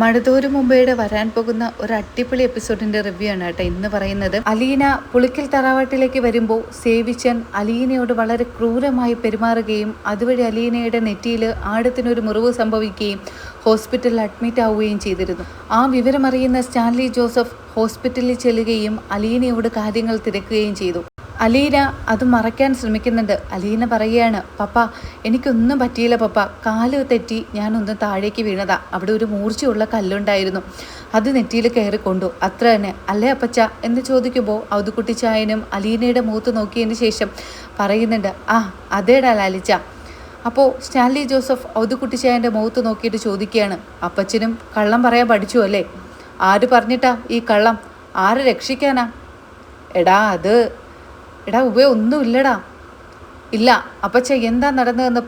മഴതോരും മുമ്പേടെ വരാൻ പോകുന്ന ഒരു അടിപൊളി എപ്പിസോഡിന്റെ റിവ്യൂ ആണ് കേട്ടോ ഇന്ന് പറയുന്നത്. അലീന പുളിക്കൽ തറവാട്ടിലേക്ക് വരുമ്പോൾ സേവിച്ചൻ അലീനയോട് വളരെ ക്രൂരമായി പെരുമാറുകയും അതുവഴി അലീനയുടെ നെറ്റിയിൽ ആഴത്തിനൊരു മുറിവ് സംഭവിക്കുകയും ഹോസ്പിറ്റലിൽ അഡ്മിറ്റ് ആവുകയും ചെയ്തിരുന്നു. ആ വിവരമറിയുന്ന സ്റ്റാൻലി ജോസഫ് ഹോസ്പിറ്റലിൽ ചെല്ലുകയും അലീനയോട് കാര്യങ്ങൾ തിരക്കുകയും ചെയ്തു. അലീന അത് മറയ്ക്കാൻ ശ്രമിക്കുന്നുണ്ട്. അലീന പറയുകയാണ്, പപ്പ എനിക്കൊന്നും പറ്റിയില്ല പപ്പ, കാല് തെറ്റി ഞാനൊന്ന് താഴേക്ക് വീണതാ, അവിടെ ഒരു മൂർച്ചയുള്ള കല്ലുണ്ടായിരുന്നു, അത് നെറ്റിയിൽ കയറിക്കൊണ്ടു, അത്ര തന്നെ അല്ലേ അപ്പച്ച എന്ന് ചോദിക്കുമ്പോൾ ഔതുക്കുട്ടിച്ചായനും അലീനയുടെ മുഖത്ത് നോക്കിയതിന് ശേഷം പറയുന്നുണ്ട്, ആ അതേടാ ലാലിച്ച. അപ്പോൾ സ്റ്റാൻലി ജോസഫ് ഔതുക്കുട്ടിച്ചായൻ്റെ മുഖത്ത് നോക്കിയിട്ട് ചോദിക്കുകയാണ്, അപ്പച്ചനും കള്ളം പറയാൻ പഠിച്ചു അല്ലേ? ആര് പറഞ്ഞിട്ടാ ഈ കള്ളം? ആരെ രക്ഷിക്കാനാ? എടാ ഒന്നുമില്ലടാ. ഇല്ല അപ്പച്ച എന്താ നടന്നതെന്ന്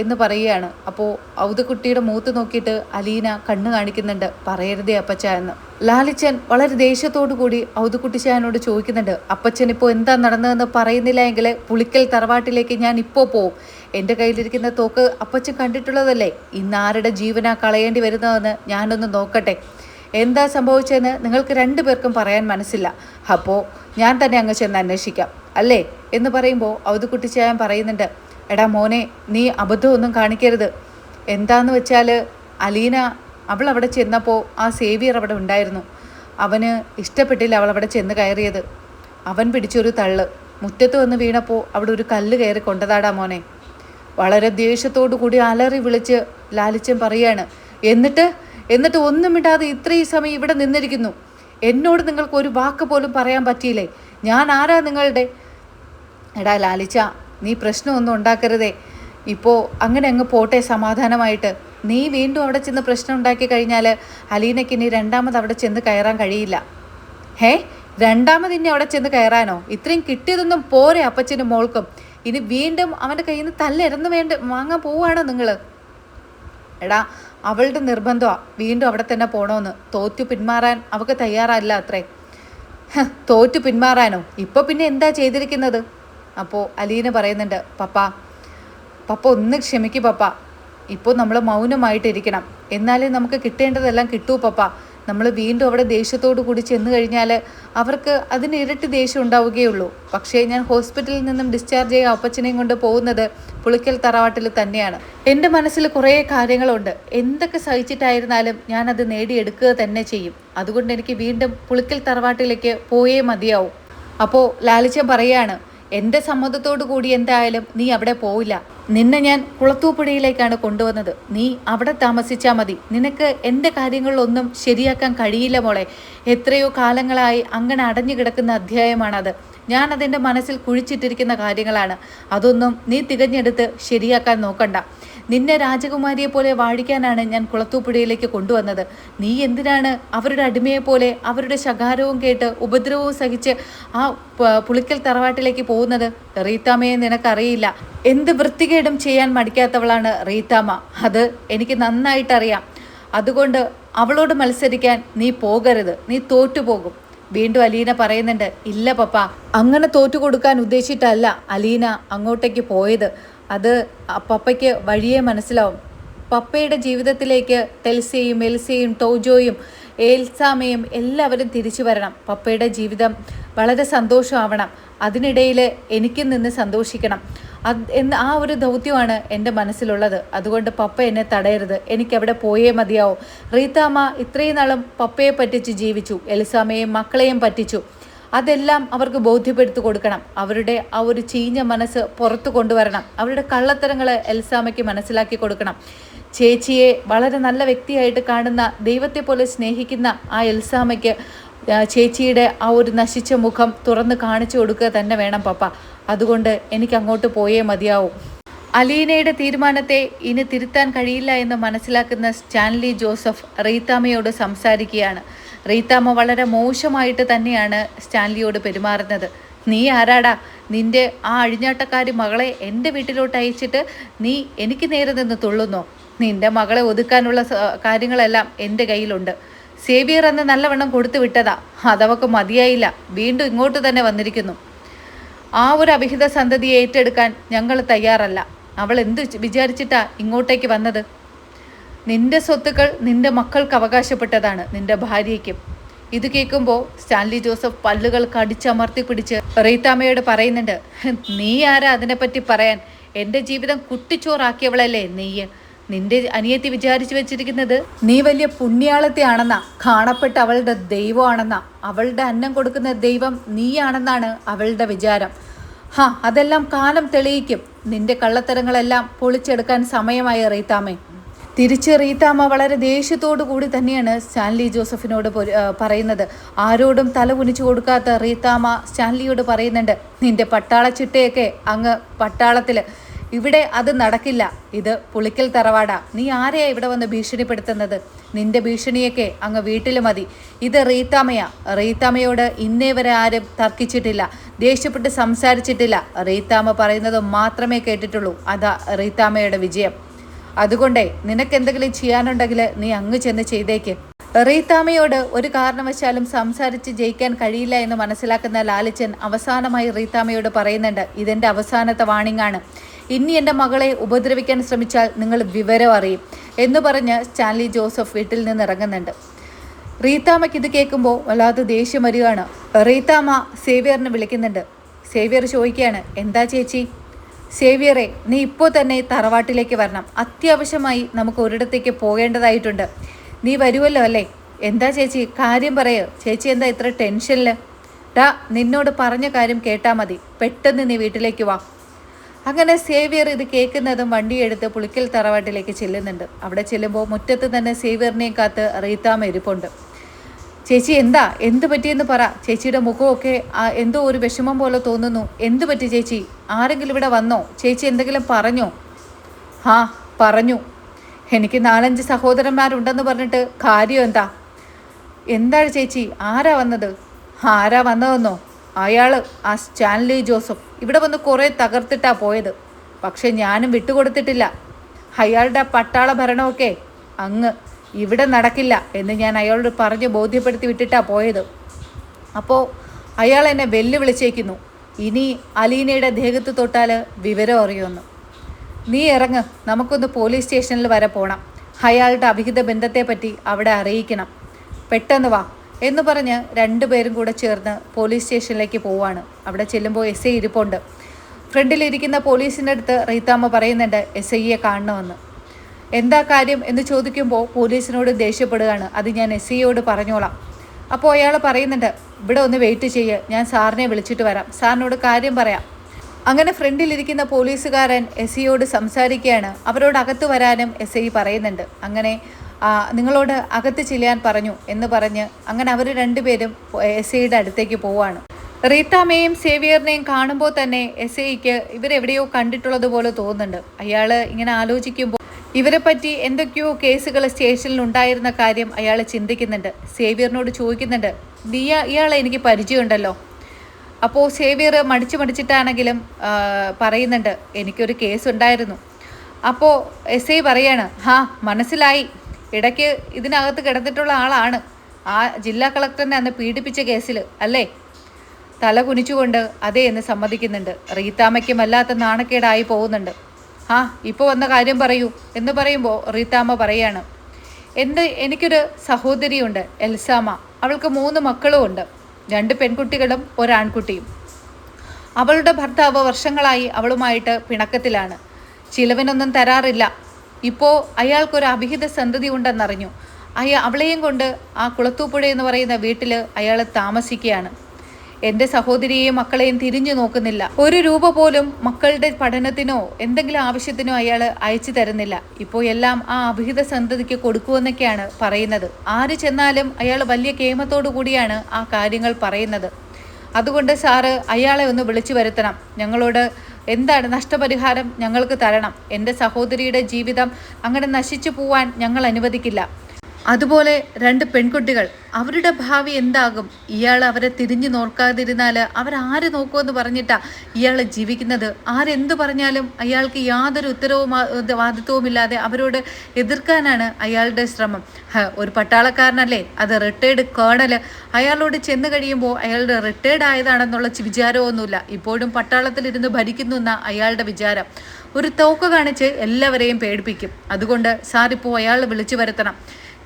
എന്ന് പറയുകയാണ്. അപ്പോൾ ഔതുക്കുട്ടിയുടെ മുഖത്ത് നോക്കിയിട്ട് അലീന കണ്ണ് കാണിക്കുന്നുണ്ട്, പറയരുതേ അപ്പച്ച എന്ന്. ലാലിച്ചൻ വളരെ ദേഷ്യത്തോടു കൂടി ഔതുക്കുട്ടിച്ചായനോട് ചോദിക്കുന്നുണ്ട്, അപ്പച്ചൻ ഇപ്പോൾ എന്താ നടന്നതെന്ന് പറയുന്നില്ല എങ്കിൽ പുളിക്കൽ തറവാട്ടിലേക്ക് ഞാൻ ഇപ്പോൾ പോവും. എൻ്റെ കയ്യിലിരിക്കുന്ന തോക്ക് അപ്പച്ചൻ കണ്ടിട്ടുള്ളതല്ലേ, ഇന്ന് ആരുടെ ജീവനാ കളയേണ്ടി വരുന്നതെന്ന് ഞാനൊന്ന് നോക്കട്ടെ. എന്താ സംഭവിച്ചതെന്ന് നിങ്ങൾക്ക് രണ്ടുപേർക്കും പറയാൻ മനസ്സില്ല, അപ്പോൾ ഞാൻ തന്നെ അങ്ങ് ചെന്ന് അന്വേഷിക്കാം അല്ലേ എന്ന് പറയുമ്പോൾ ഔതുക്കുട്ടിച്ചായൻ പറയുന്നുണ്ട്, എടാ മോനെ നീ അബദ്ധമൊന്നും കാണിക്കരുത്. എന്താന്ന് വെച്ചാൽ അലീന അവൾ അവിടെ ചെന്നപ്പോൾ ആ സേവിയർ അവിടെ ഉണ്ടായിരുന്നു, അവന് ഇഷ്ടപ്പെട്ടില്ല അവൾ അവിടെ ചെന്ന് കയറിയത്. അവൻ പിടിച്ചൊരു തള്ള് മുറ്റത്ത് വന്ന് വീണപ്പോൾ അവിടെ ഒരു കല്ല് കയറി കൊണ്ടതാടാ മോനെ. വളരെ ദേഷ്യത്തോടു കൂടി അലറി വിളിച്ച് ലാലിച്ചൻ പറയാണ്, എന്നിട്ട് ഒന്നും ഇടാതെ ഇത്രയും സമയം ഇവിടെ നിന്നിരിക്കുന്നു. എന്നോട് നിങ്ങൾക്ക് ഒരു വാക്ക് പോലും പറയാൻ പറ്റിയില്ലേ? ഞാൻ ആരാ നിങ്ങളുടെ? എടാ ലാലിച്ച, നീ പ്രശ്നമൊന്നും ഉണ്ടാക്കരുതേ. ഇപ്പോൾ അങ്ങനെ അങ്ങ് പോട്ടെ സമാധാനമായിട്ട്. നീ വീണ്ടും അവിടെ ചെന്ന് പ്രശ്നം ഉണ്ടാക്കി കഴിഞ്ഞാൽ അലീനയ്ക്ക് ഇനി രണ്ടാമത് അവിടെ ചെന്ന് കയറാൻ കഴിയില്ല. രണ്ടാമത് ഇനി അവിടെ ചെന്ന് കയറാനോ? ഇത്രയും കിട്ടിയതൊന്നും പോരെ അപ്പച്ചനും മോൾക്കും. ഇനി വീണ്ടും അവൻ്റെ കയ്യിൽ നിന്ന് തല്ലിറന്ന് വാങ്ങാൻ പോവുകയാണോ നിങ്ങൾ? എടാ അവളുടെ നിർബന്ധമാണ് വീണ്ടും അവിടെ തന്നെ പോകണമെന്ന്. തോറ്റു പിന്മാറാൻ അവൾക്ക് തയ്യാറല്ല അത്രേ. തോറ്റു പിന്മാറാനോ? ഇപ്പോൾ പിന്നെ എന്താ ചെയ്തിരിക്കുന്നത്? അപ്പോൾ അലീന പറയുന്നുണ്ട്, പപ്പ ഒന്ന് ക്ഷമിക്കൂ പപ്പ, ഇപ്പോൾ നമ്മൾ മൗനമായിട്ടിരിക്കണം, എന്നാലേ നമുക്ക് കിട്ടേണ്ടതെല്ലാം കിട്ടൂ പപ്പ. നമ്മൾ വീണ്ടും അവിടെ ദേഷ്യത്തോടു കൂടി ചെന്ന് കഴിഞ്ഞാൽ അവർക്ക് അതിന് ഇരട്ടി ദേഷ്യം ഉണ്ടാവുകയുള്ളൂ. പക്ഷേ ഞാൻ ഹോസ്പിറ്റലിൽ നിന്നും ഡിസ്ചാർജ് ചെയ്യുക അപ്പച്ചനെയും കൊണ്ട് പോകുന്നത് പുളിക്കൽ തറവാട്ടിൽ തന്നെയാണ്. എൻ്റെ മനസ്സിൽ കുറേ കാര്യങ്ങളുണ്ട്. എന്തൊക്കെ സഹിച്ചിട്ടായിരുന്നാലും ഞാനത് നേടിയെടുക്കുക തന്നെ ചെയ്യും. അതുകൊണ്ട് എനിക്ക് വീണ്ടും പുളിക്കൽ തറവാട്ടിലേക്ക് പോയേ മതിയാവും. അപ്പോൾ ലാലിച്ചൻ പറയാണ്, എൻ്റെ സമ്മതത്തോടു കൂടി എന്തായാലും നീ അവിടെ പോവില്ല. നിന്നെ ഞാൻ കുളത്തൂപ്പുഴയിലേക്കാണ് കൊണ്ടുവന്നത്. നീ അവിടെ താമസിച്ചാൽ മതി. നിനക്ക് എൻ്റെ കാര്യങ്ങളിലൊന്നും ശരിയാക്കാൻ കഴിയില്ല മോളെ. എത്രയോ കാലങ്ങളായി അങ്ങനെ അടഞ്ഞു കിടക്കുന്ന അധ്യായമാണത്. ഞാനതെൻ്റെ മനസ്സിൽ കുഴിച്ചിട്ടിരിക്കുന്ന കാര്യങ്ങളാണ്. അതൊന്നും നീ തികഞ്ഞെടുത്ത് ശരിയാക്കാൻ നോക്കണ്ട. നിന്നെ രാജകുമാരിയെ പോലെ വാഴിക്കാനാണ് ഞാൻ കുളത്തൂപ്പുഴയിലേക്ക് കൊണ്ടുവന്നത്. നീ എന്തിനാണ് അവരുടെ അടിമയെ പോലെ അവരുടെ ശകാരവും കേട്ട് ഉപദ്രവവും സഹിച്ച് ആ പുളിക്കൽ തറവാട്ടിലേക്ക് പോകുന്നത്? റീത്താമ്മയെ നിനക്കറിയില്ല. എന്ത് വൃത്തികേടും ചെയ്യാൻ മടിക്കാത്തവളാണ് റീത്താമ്മ. അത് എനിക്ക് നന്നായിട്ടറിയാം. അതുകൊണ്ട് അവളോട് മത്സരിക്കാൻ നീ പോകരുത്, നീ തോറ്റുപോകും. വീണ്ടും അലീന പറയുന്നുണ്ട്, ഇല്ല പപ്പ, അങ്ങനെ തോറ്റു കൊടുക്കാൻ ഉദ്ദേശിച്ചിട്ടല്ല അലീന അങ്ങോട്ടേക്ക് പോയത്. അത് പപ്പയ്ക്ക് വഴിയേ മനസ്സിലാവും. പപ്പയുടെ ജീവിതത്തിലേക്ക് ടെൽസയും എൽസയും ടോജോയും ഏൽസാമയും എല്ലാവരും തിരിച്ചു വരണം. പപ്പയുടെ ജീവിതം വളരെ സന്തോഷമാവണം. അതിനിടയിൽ എനിക്കും നിന്ന് സന്തോഷിക്കണം. ആ ഒരു ദൗത്യമാണ് എൻ്റെ മനസ്സിലുള്ളത്. അതുകൊണ്ട് പപ്പ എന്നെ തടയരുത്. എനിക്കവിടെ പോയേ മതിയാവും. റീത്താമ്മ ഇത്രയും നാളും പപ്പയെ പറ്റിച്ച് ജീവിച്ചു, എൽസാമയെയും മക്കളെയും പറ്റിച്ചു. അതെല്ലാം അവർക്ക് ബോധ്യപ്പെടുത്തി കൊടുക്കണം. അവരുടെ ആ ഒരു ചീഞ്ഞ മനസ്സ് പുറത്തു കൊണ്ടുവരണം. അവരുടെ കള്ളത്തരങ്ങൾ എൽസാമയ്ക്ക് മനസ്സിലാക്കി കൊടുക്കണം. ചേച്ചിയെ വളരെ നല്ല വ്യക്തിയായിട്ട് കാണുന്ന, ദൈവത്തെ പോലെ സ്നേഹിക്കുന്ന ആ എൽസാമയ്ക്ക് ചേച്ചിയുടെ ആ ഒരു നശിച്ച മുഖം തുറന്ന് കാണിച്ചു കൊടുക്കുക തന്നെ വേണം പപ്പ. അതുകൊണ്ട് എനിക്ക് അങ്ങോട്ട് പോയേ മതിയാവും. അലീനയുടെ തീരുമാനത്തെ ഇനി തിരുത്താൻ കഴിയില്ല എന്ന് മനസ്സിലാക്കുന്ന സ്റ്റാൻലി ജോസഫ് റീത്താമ്മയോട് സംസാരിക്കുകയാണ്. റീത്താമ്മ വളരെ മോശമായിട്ട് തന്നെയാണ് സ്റ്റാൻലിയോട് പെരുമാറുന്നത്. നീ ആരാടാ? നിൻ്റെ ആ അഴിഞ്ഞാട്ടക്കാരി മകളെ എൻ്റെ വീട്ടിലോട്ട് അയച്ചിട്ട് നീ എനിക്ക് നേരെ നിന്ന് തുള്ളുന്നോ? നിൻ്റെ മകളെ ഒതുക്കാനുള്ള കാര്യങ്ങളെല്ലാം എൻ്റെ കയ്യിലുണ്ട്. സേവിയർ എന്ന് നല്ലവണ്ണം കൊടുത്തു വിട്ടതാ, അതവക്ക് മതിയായില്ല, വീണ്ടും ഇങ്ങോട്ട് തന്നെ വന്നിരിക്കുന്നു. ആ ഒരു അവിഹിത സന്തതിയെ ഏറ്റെടുക്കാൻ ഞങ്ങൾ തയ്യാറല്ല. അവൾ എന്ത് വിചാരിച്ചിട്ടാ ഇങ്ങോട്ടേക്ക് വന്നത്? നിന്റെ സ്വത്തുക്കൾ നിന്റെ മക്കൾക്ക് അവകാശപ്പെട്ടതാണ്, നിന്റെ ഭാര്യയ്ക്കും. ഇത് കേൾക്കുമ്പോൾ സ്റ്റാൻലി ജോസഫ് പല്ലുകൾ കടിച്ചമർത്തി പിടിച്ച് റീത്താമ്മയോട് പറയുന്നുണ്ട്, നീ ആരാ അതിനെപ്പറ്റി പറയാൻ? എൻ്റെ ജീവിതം കുട്ടിച്ചോറാക്കിയവളല്ലേ നീ? നിന്റെ അനിയത്തി വിചാരിച്ചു വെച്ചിരിക്കുന്നത് നീ വലിയ പുണ്യാളത്തെയാണെന്നാ, കാണപ്പെട്ട അവളുടെ ദൈവമാണെന്നാ, അവളുടെ അന്നം കൊടുക്കുന്ന ദൈവം നീയാണെന്നാണ് അവളുടെ വിചാരം. അതെല്ലാം കാലം തെളിയിക്കും. നിന്റെ കള്ളത്തരങ്ങളെല്ലാം പൊളിച്ചെടുക്കാൻ സമയമായി റീത്താമ്മേ. തിരിച്ച് റീത്താമ്മ വളരെ ദേഷ്യത്തോടു കൂടി തന്നെയാണ് സ്റ്റാൻലി ജോസഫിനോട് പറയുന്നത്. ആരോടും തല കുനിച്ചു കൊടുക്കാത്ത റീത്താമ്മ സ്റ്റാൻലിയോട് പറയുന്നുണ്ട്, നിന്റെ പട്ടാള ചിട്ടയൊക്കെ അങ്ങ് പട്ടാളത്തിൽ, ഇവിടെ അത് നടക്കില്ല. ഇത് പുളിക്കൽ തറവാടാ. നീ ആരെയാ ഇവിടെ വന്ന് ഭീഷണിപ്പെടുത്തുന്നത്? നിന്റെ ഭീഷണിയൊക്കെ അങ്ങ് വീട്ടിൽ മതി. ഇത് റീത്താമ്മയാ. റീത്താമ്മയോട് ഇന്നേ വരെ ആരും തർക്കിച്ചിട്ടില്ല, ദേഷ്യപ്പെട്ട് സംസാരിച്ചിട്ടില്ല. റീത്താമ്മ പറയുന്നത് മാത്രമേ കേട്ടിട്ടുള്ളൂ. അതാ റീത്താമ്മയുടെ വിജയം. അതുകൊണ്ടേ നിനക്കെന്തെങ്കിലും ചെയ്യാനുണ്ടെങ്കിൽ നീ അങ്ങ് ചെന്ന് ചെയ്തേക്ക്. റീത്താമ്മയോട് ഒരു കാരണവശാലും സംസാരിച്ച് ജയിക്കാൻ കഴിയില്ല എന്ന് മനസ്സിലാക്കുന്ന ലാലിച്ചൻ അവസാനമായി റീത്താമ്മയോട് പറയുന്നുണ്ട്, ഇതെൻ്റെ അവസാനത്തെ വാണിംഗ് ആണ്. ഇനി എൻ്റെ മകളെ ഉപദ്രവിക്കാൻ ശ്രമിച്ചാൽ നിങ്ങൾ വിവരം അറിയും എന്ന് പറഞ്ഞ് സ്റ്റാൻലി ജോസഫ് വീട്ടിൽ നിന്ന് ഇറങ്ങുന്നുണ്ട്. റീത്താമ്മയ്ക്ക് ഇത് കേൾക്കുമ്പോൾ വല്ലാതെ ദേഷ്യം വരികയാണ്. റീത്താമ്മ സേവ്യറിനെ വിളിക്കുന്നുണ്ട്. സേവ്യർ ചോദിക്കുകയാണ്, എന്താ ചേച്ചി? സേവ്യറെ, നീ ഇപ്പോൾ തന്നെ തറവാട്ടിലേക്ക് വരണം. അത്യാവശ്യമായി നമുക്ക് ഒരിടത്തേക്ക് പോകേണ്ടതായിട്ടുണ്ട്. നീ വരുമല്ലോ അല്ലേ? എന്താ ചേച്ചി, കാര്യം പറയോ? ചേച്ചി എന്താ ഇത്ര ടെൻഷനിൽ? നിന്നോട് പറഞ്ഞ കാര്യം കേട്ടാൽ മതി, പെട്ടെന്ന് നീ വീട്ടിലേക്ക് വാ. അങ്ങനെ സേവ്യർ ഇത് കേൾക്കുന്നതും വണ്ടിയെടുത്ത് പുളിക്കൽ തറവാട്ടിലേക്ക് ചെല്ലുന്നുണ്ട്. അവിടെ ചെല്ലുമ്പോൾ മുറ്റത്ത് തന്നെ സേവ്യറിനെയും കാത്ത് റീത്താമ്മ ഇരിപ്പുണ്ട്. ചേച്ചി എന്ത് പറ്റിയെന്ന് പറ. ചേച്ചിയുടെ മുഖമൊക്കെ എന്തോ ഒരു വിഷമം പോലെ തോന്നുന്നു. എന്ത് പറ്റി ചേച്ചി? ആരെങ്കിലും ഇവിടെ വന്നോ? ചേച്ചി എന്തെങ്കിലും പറഞ്ഞോ? പറഞ്ഞു. എനിക്ക് 4-5 സഹോദരന്മാരുണ്ടെന്ന് പറഞ്ഞിട്ട് കാര്യം എന്താണ് ചേച്ചി? ആരാ വന്നതെന്നോ? അയാൾ ആ സ്റ്റാൻലി ജോസഫ് ഇവിടെ വന്ന് കുറേ തകർത്തിട്ടാ പോയത്. പക്ഷെ ഞാനും വിട്ടുകൊടുത്തിട്ടില്ല. അയാളുടെ പട്ടാള ഭരണമൊക്കെ അങ്ങ് ഇവിടെ നടക്കില്ല എന്ന് ഞാൻ അയാളോട് പറഞ്ഞ് ബോധ്യപ്പെടുത്തി വിട്ടിട്ടാ പോയത്. അപ്പോൾ അയാൾ എന്നെ വെല്ലുവിളിച്ചേക്കുന്നു, ഇനി അലീനയുടെ ദേഹത്ത് തൊട്ടാൽ വിവരം അറിയുമെന്ന്. നീ ഇറങ്ങ്, നമുക്കൊന്ന് പോലീസ് സ്റ്റേഷനിൽ വരെ പോകണം. അയാളുടെ അവിഹിത ബന്ധത്തെപ്പറ്റി അവിടെ അറിയിക്കണം. പെട്ടെന്ന് വാ എന്ന് പറഞ്ഞ് 2 പേരും കൂടെ ചേർന്ന് പോലീസ് സ്റ്റേഷനിലേക്ക് പോവാണ്. അവിടെ ചെല്ലുമ്പോൾ എസ് ഐ ഇരിപ്പുണ്ട്. ഫ്രണ്ടിലിരിക്കുന്ന പോലീസിൻ്റെ അടുത്ത് റീത്താമ്മ പറയുന്നുണ്ട്, എസ് ഐയെ കാണണമെന്ന്. എന്താ കാര്യം എന്ന് ചോദിക്കുമ്പോൾ പോലീസിനോട് ദേഷ്യപ്പെടുകയാണ്. അത് ഞാൻ എസ് ഐയോട് പറഞ്ഞോളാം. അപ്പോൾ അയാൾ പറയുന്നുണ്ട്, ഇവിടെ ഒന്ന് വെയിറ്റ് ചെയ്യുക, ഞാൻ സാറിനെ വിളിച്ചിട്ട് വരാം, സാറിനോട് കാര്യം പറയാം. അങ്ങനെ ഫ്രണ്ടിലിരിക്കുന്ന പോലീസുകാരൻ എസ് ഐയോട് സംസാരിക്കുകയാണ്. അവരോട് അകത്ത് വരാനും എസ് ഐ പറയുന്നുണ്ട്. അങ്ങനെ നിങ്ങളോട് അകത്ത് ചെല്ലാൻ പറഞ്ഞു എന്ന് പറഞ്ഞ് അങ്ങനെ അവർ 2 പേരും എസ് ഐയുടെ അടുത്തേക്ക് പോവാണ്. റീത്താമ്മയും സേവ്യറിനെയും കാണുമ്പോൾ തന്നെ എസ് ഐക്ക് ഇവരെവിടെയോ കണ്ടിട്ടുള്ളത് പോലെ തോന്നുന്നുണ്ട്. അയാൾ ഇങ്ങനെ ആലോചിക്കുമ്പോൾ ഇവരെ പറ്റി എന്തൊക്കെയോ കേസുകൾ സ്റ്റേഷനിൽ ഉണ്ടായിരുന്ന കാര്യം അയാൾ ചിന്തിക്കുന്നുണ്ട്. സേവ്യറിനോട് ചോദിക്കുന്നുണ്ട്, ഇയാളെ എനിക്ക് പരിചയമുണ്ടല്ലോ. അപ്പോൾ സേവ്യർ മടിച്ചിട്ടാണെങ്കിലും പറയുന്നുണ്ട്, എനിക്കൊരു കേസ് ഉണ്ടായിരുന്നു. അപ്പോൾ എസ് ഐ പറയാണ്, മനസ്സിലായി, ഇടയ്ക്ക് ഇതിനകത്ത് കിടന്നിട്ടുള്ള ആളാണ്, ആ ജില്ലാ കളക്ടറിനെ അന്ന് പീഡിപ്പിച്ച കേസിൽ അല്ലേ? തല കുനിച്ചുകൊണ്ട് അതേ എന്ന് സമ്മതിക്കുന്നുണ്ട്. റീത്താമ്മയ്ക്കും വല്ലാത്ത നാണക്കേടായി പോകുന്നുണ്ട്. ഇപ്പോൾ വന്ന കാര്യം പറയൂ എന്ന് പറയുമ്പോൾ റീത്താമ്മ പറയാണ്, എനിക്കൊരു സഹോദരിയുണ്ട്, എൽസാമ്മ. അവൾക്ക് 3 മക്കളും ഉണ്ട്, 2 പെൺകുട്ടികളും 1 ആൺകുട്ടിയും. അവളുടെ ഭർത്താവ് വർഷങ്ങളായി അവളുമായിട്ട് പിണക്കത്തിലാണ്, ചിലവിനൊന്നും തരാറില്ല. ഇപ്പോൾ അയാൾക്കൊരു അഭിഹിത സന്തതി ഉണ്ടെന്നറിഞ്ഞു. അവളെയും കൊണ്ട് ആ കുളത്തൂപ്പുഴ എന്ന് പറയുന്ന വീട്ടിൽ അയാൾ താമസിക്കുകയാണ്. എൻ്റെ സഹോദരിയെയും മക്കളെയും തിരിഞ്ഞു നോക്കുന്നില്ല. 1 രൂപ പോലും മക്കളുടെ പഠനത്തിനോ എന്തെങ്കിലും ആവശ്യത്തിനോ അയാൾ അയച്ചു തരുന്നില്ല. ഇപ്പോൾ എല്ലാം ആ അഭിഹിത സന്തതിക്ക് കൊടുക്കുമെന്നൊക്കെയാണ് പറയുന്നത്. ആര് ചെന്നാലും അയാൾ വലിയ കേമത്തോടു കൂടിയാണ് ആ കാര്യങ്ങൾ പറയുന്നത്. അതുകൊണ്ട് സാറ് അയാളെ ഒന്ന് വിളിച്ചു വരുത്തണം. ഞങ്ങളോട് എന്താണ് നഷ്ടപരിഹാരം ഞങ്ങൾക്ക് തരണം. എൻ്റെ സഹോദരിയുടെ ജീവിതം അങ്ങനെ നശിച്ചു പോവാൻ ഞങ്ങൾ അനുവദിക്കില്ല. അതുപോലെ 2 പെൺകുട്ടികൾ, അവരുടെ ഭാവി എന്താകും? ഇയാൾ അവരെ തിരിഞ്ഞു നോക്കാതിരുന്നാൽ അവരാര് നോക്കുമെന്ന് പറഞ്ഞിട്ടാ ഇയാൾ ജീവിക്കുന്നത്. ആരെന്ത് പറഞ്ഞാലും അയാൾക്ക് യാതൊരു വാദിത്വവുമില്ലാതെ അവരോട് എതിർക്കാനാണ് അയാളുടെ ശ്രമം. ഒരു പട്ടാളക്കാരനല്ലേ, അത് റിട്ടയർഡ് കേണൽ. അയാളോട് ചെന്ന് കഴിയുമ്പോൾ അയാളുടെ റിട്ടയർഡ് ആയതാണെന്നുള്ള വിചാരമൊന്നുമില്ല. ഇപ്പോഴും പട്ടാളത്തിലിരുന്ന് ഭരിക്കുന്നു എന്ന അയാളുടെ വിചാരം. ഒരു തോക്ക് കാണിച്ച് എല്ലാവരെയും പേടിപ്പിക്കും. അതുകൊണ്ട് സാർ ഇപ്പോൾ അയാൾ വിളിച്ചു വരുത്തണം.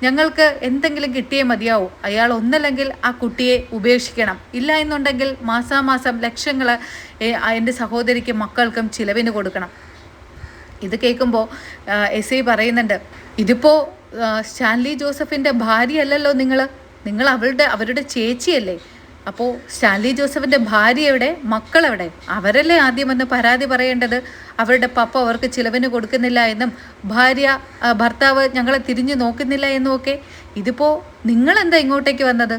ഞങ്ങൾക്ക് എന്തെങ്കിലും കിട്ടിയേ മതിയാവും. അയാൾ ഒന്നല്ലെങ്കിൽ ആ കുട്ടിയെ ഉപേക്ഷിക്കണം, ഇല്ല എന്നുണ്ടെങ്കിൽ മാസാമാസം ലക്ഷങ്ങൾ എൻ്റെ സഹോദരിക്കും മക്കൾക്കും ചിലവിന് കൊടുക്കണം. ഇത് കേൾക്കുമ്പോൾ എസ് ഐ പറയുന്നുണ്ട്, ഇതിപ്പോൾ സ്റ്റാൻലി ജോസഫിൻ്റെ ഭാര്യയല്ലല്ലോ നിങ്ങൾ അവരുടെ ചേച്ചിയല്ലേ. അപ്പോൾ സ്റ്റാൻലി ജോസഫിൻ്റെ ഭാര്യ എവിടെ, മക്കളെവിടെ? അവരല്ലേ ആദ്യം വന്ന് പരാതി പറയേണ്ടത്. അവരുടെ പപ്പ അവർക്ക് ചിലവിന് കൊടുക്കുന്നില്ല എന്നും ഭർത്താവ് ഞങ്ങളെ തിരിഞ്ഞു നോക്കുന്നില്ല എന്നും ഒക്കെ. ഇതിപ്പോൾ നിങ്ങളെന്താ ഇങ്ങോട്ടേക്ക് വന്നത്?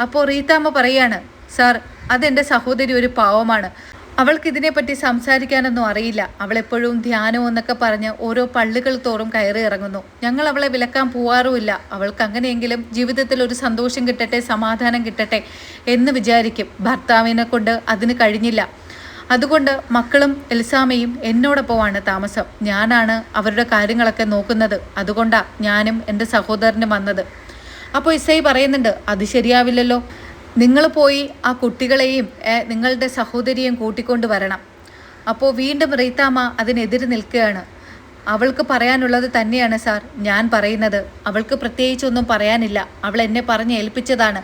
അപ്പോൾ റീത്താമ്മ പറയാണ്, സാർ അതെൻ്റെ സഹോദരി ഒരു പാവമാണ്. അവൾക്ക് ഇതിനെപ്പറ്റി സംസാരിക്കാനൊന്നും അറിയില്ല. അവളെപ്പോഴും ധ്യാനം എന്നൊക്കെ പറഞ്ഞ് ഓരോ പള്ളികൾ തോറും കയറി ഇറങ്ങുന്നു. ഞങ്ങൾ അവളെ വിലക്കാൻ പോവാറുമില്ല. അവൾക്ക് അങ്ങനെയെങ്കിലും ജീവിതത്തിൽ ഒരു സന്തോഷം കിട്ടട്ടെ, സമാധാനം കിട്ടട്ടെ എന്ന് വിചാരിക്കും. ഭർത്താവിനെ കൊണ്ട് അതിന് കഴിഞ്ഞില്ല. അതുകൊണ്ട് മക്കളും എൽസാമയും എന്നോടൊപ്പമാണ് താമസം. ഞാനാണ് അവരുടെ കാര്യങ്ങളൊക്കെ നോക്കുന്നത്. അതുകൊണ്ടാണ് ഞാനും എൻ്റെ സഹോദരനും വന്നത്. അപ്പോൾ ഇസൈ പറയുന്നുണ്ട്, അത് ശരിയാവില്ലല്ലോ. നിങ്ങൾ പോയി ആ കുട്ടികളെയും നിങ്ങളുടെ സഹോദരിയും കൂട്ടിക്കൊണ്ട് വരണം. അപ്പോൾ വീണ്ടും റീത്താമ്മ അതിനെതിരെ നിൽക്കുകയാണ്. അവൾക്ക് പറയാനുള്ളത് തന്നെയാണ് സാർ ഞാൻ പറയുന്നത്. അവൾക്ക് പ്രത്യേകിച്ചൊന്നും പറയാനില്ല. അവൾ എന്നെ പറഞ്ഞ് ഏൽപ്പിച്ചതാണ്.